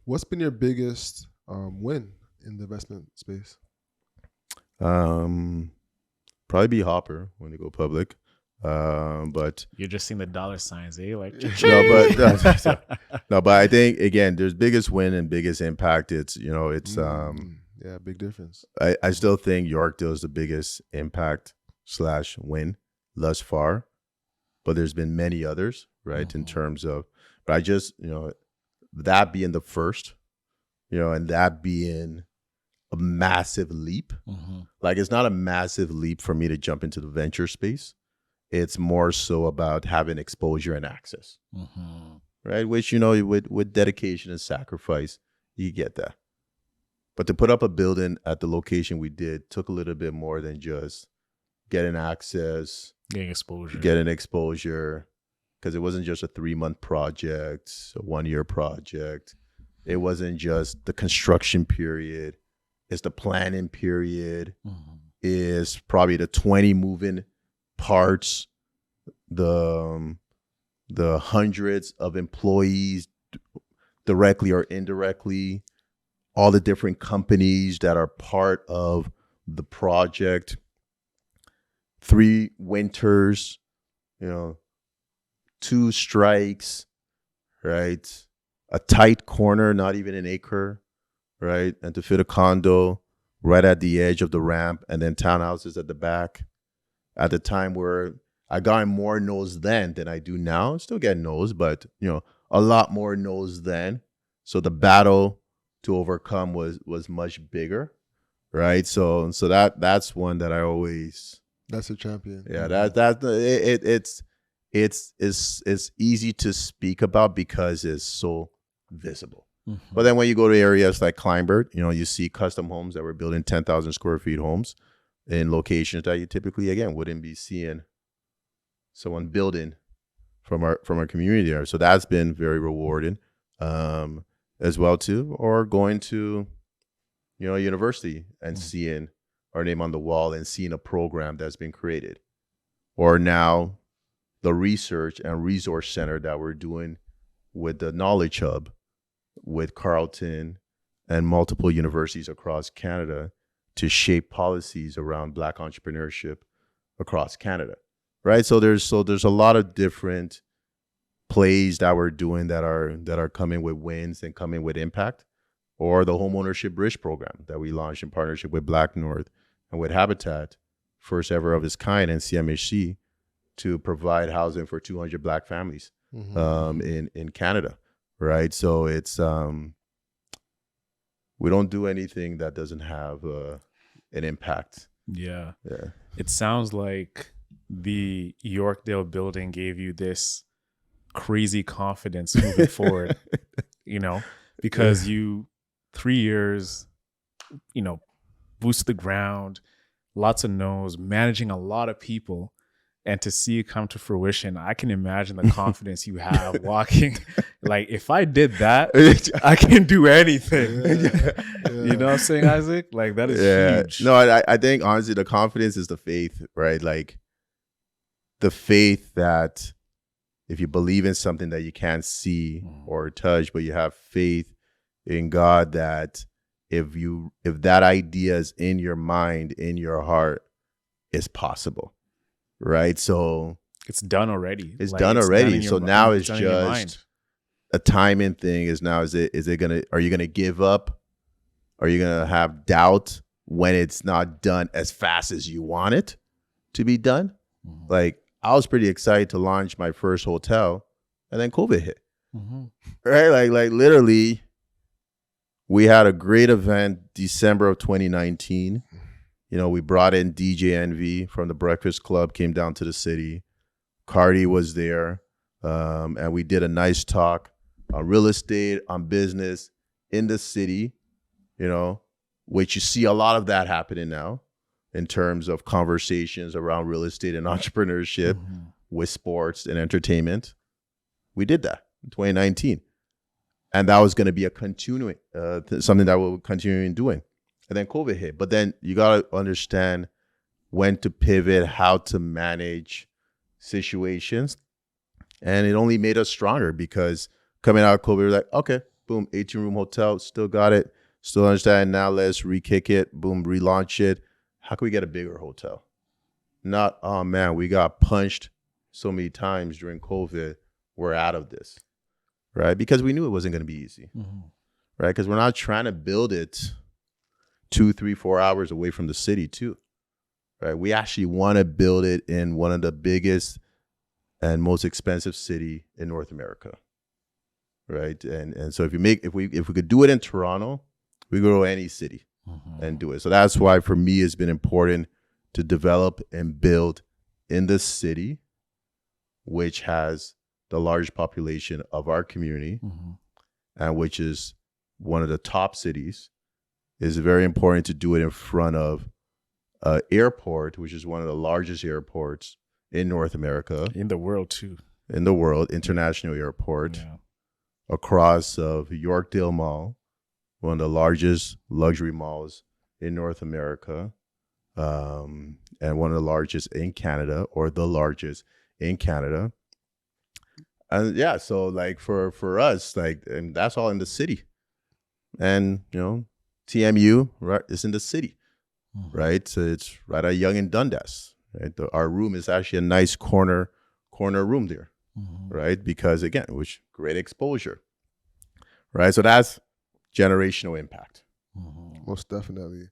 What's been your biggest win in the investment space? Um, Probably be Hopper when they go public. But You're just seeing the dollar signs, eh? Like, no, no, but I think again, there's biggest win and biggest impact. It's Yeah, big difference. I still think Yorkdale is the biggest impact / win thus far, but there's been many others, right? In terms of, but I just that being the first, and that being a massive leap. Like it's not a massive leap for me to jump into the venture space. It's more so about having exposure and access, right? Which, with dedication and sacrifice, you get that. But to put up a building at the location we did took a little bit more than just getting access, getting exposure, because it wasn't just a 3-month project, a 1-year project. It wasn't just the construction period. It's the planning period. Is probably the 20 moving parts, the hundreds of employees directly or indirectly, all the different companies that are part of the project, 3 winters, 2 strikes, right? A tight corner, not even an acre, right? And to fit a condo right at the edge of the ramp, and then townhouses at the back. At the time where I got more no's then than I do now. Still get no's, but a lot more no's then. So the battle to overcome was much bigger, right? So that's one that I always. That's a champion. Yeah, it's easy to speak about because it's so visible. But then when you go to areas like Kleinberg, you see custom homes that were building 10,000 square feet homes in locations that you typically, again, wouldn't be seeing someone building from our community there. So that's been very rewarding as well too. Or going to, a university and seeing our name on the wall and seeing a program that's been created. Or now the research and resource center that we're doing with the Knowledge Hub with Carleton and multiple universities across Canada to shape policies around Black entrepreneurship across Canada, right? So there's a lot of different plays that we're doing that are coming with wins and coming with impact, or the homeownership bridge program that we launched in partnership with Black North and with Habitat, first ever of its kind, and CMHC, to provide housing for 200 Black families in Canada. Right. So it's we don't do anything that doesn't have an impact. Yeah. Yeah. It sounds like the Yorkdale building gave you this crazy confidence moving forward, because you 3 years, boots to the ground, lots of no's, managing a lot of people. And to see it come to fruition, I can imagine the confidence you have walking. Like, if I did that, I can do anything. Yeah. You know what I'm saying, Isaac? Like, that is huge. No, I think, honestly, the confidence is the faith, right? Like, the faith that if you believe in something that you can't see or touch, but you have faith in God, that if that idea is in your mind, in your heart, it's possible. Right. So it's done already. It's done already. So now it's just a timing thing. Are you gonna give up? Are you gonna have doubt when it's not done as fast as you want it to be done? Like, I was pretty excited to launch my first hotel, and then COVID hit. Right? Like literally, we had a great event December of 2019. We brought in DJ Envy from the Breakfast Club, came down to the city. Cardi was there. And we did a nice talk on real estate, on business in the city, which you see a lot of that happening now in terms of conversations around real estate and entrepreneurship with sports and entertainment. We did that in 2019. And that was going to be a continuing, something that we'll continue doing. And then COVID hit. But then you got to understand when to pivot, how to manage situations. And it only made us stronger, because coming out of COVID, we're like, okay, boom, 18-room hotel, still got it, still understand. Now let's re-kick it, boom, relaunch it. How can we get a bigger hotel? Not, oh man, we got punched so many times during COVID, we're out of this, right? Because we knew it wasn't going to be easy, right? Because we're not trying to build it 2, 3, 4 hours away from the city too, right? We actually want to build it in one of the biggest and most expensive city in North America, right? And so if we could do it in Toronto, we go to any city and do it. So that's why for me it's been important to develop and build in the city, which has the largest population of our community, and which is one of the top cities. It's very important to do it in front of an airport, which is one of the largest airports in North America. In the world, too. In the world, international airport. Yeah. Across of Yorkdale Mall, one of the largest luxury malls in North America, and one of the largest in Canada, or the largest in Canada. And yeah, so like for us, like, and that's all in the city. And, you know, TMU, right, is in the city, right? So it's right at Yonge and Dundas, right? Our room is actually a nice corner room there, right? Because again, which great exposure, right? So that's generational impact. Most definitely.